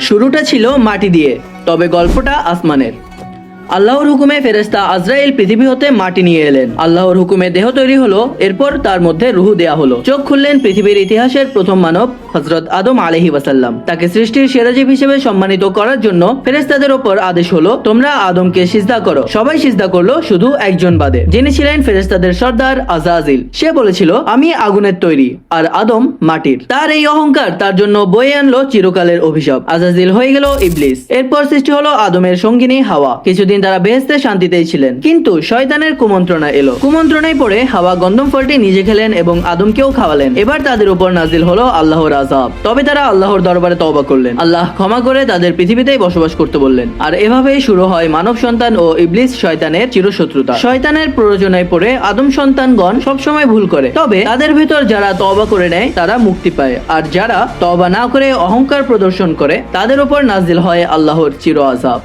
শুরুটা ছিল মাটি দিয়ে, তবে গল্পটা আসমানের। আল্লাহর হুকুমে ফেরেশতা আজরাইল পৃথিবী হতে মাটি নিয়ে এলেন। আল্লাহর হুকুমে দেহ তৈরি হলো, এরপর তার মধ্যে রূহ দেয়া হলো। চোখ খুললেন পৃথিবীর ইতিহাসের প্রথম মানব হযরত আদম আলাইহি ওয়াসাল্লাম। তাকে সৃষ্টির সেরা জীব হিসেবে সম্মানিত করার জন্য ফেরেশতাদের উপর আদেশ হলো, তোমরা আদমকে সিজদা করো। সবাই সিজদা করলো শুধু একজন বাদে, যিনি ছিলেন ফেরেশতাদের সর্দার আজাজিল। সে বলেছিল, আমি আগুনের তৈরি আর আদম মাটির। তার এই অহংকার তার জন্য বয়ে আনলো চিরকালের অভিশাপ। আজাজিল হয়ে গেল ইবলিস। এরপর সৃষ্টি হলো আদমের সঙ্গিনী হাওয়া। কিছুদিন তারা বেহেশতে শান্তিতেই ছিলেন, কিন্তু শয়তানের কুমন্ত্রণা এলো। কুমন্ত্রণায় পড়ে হাওয়া গন্ধম ফলটি নিজে খেলেন এবং আদমকেও খাওয়ালেন। এবার তাদের উপর নাজিল হলো আল্লাহর আযাব। তবে তারা আল্লাহর দরবারে তওবা করলেন। আল্লাহ ক্ষমা করে তাদের পৃথিবীতেই বসবাস করতে বললেন। আর এভাবেই শুরু হয় মানব সন্তান ও ইবলিস শয়তানের চিরশত্রুতা। শয়তানের প্ররোচনায় পড়ে আদম সন্তানগণ সবসময় ভুল করে, তবে তাদের ভিতর যারা তওবা করে নেয় তারা মুক্তি পায়, আর যারা তওবা না করে অহংকার প্রদর্শন করে তাদের উপর নাজিল হয় আল্লাহর চির আযাব।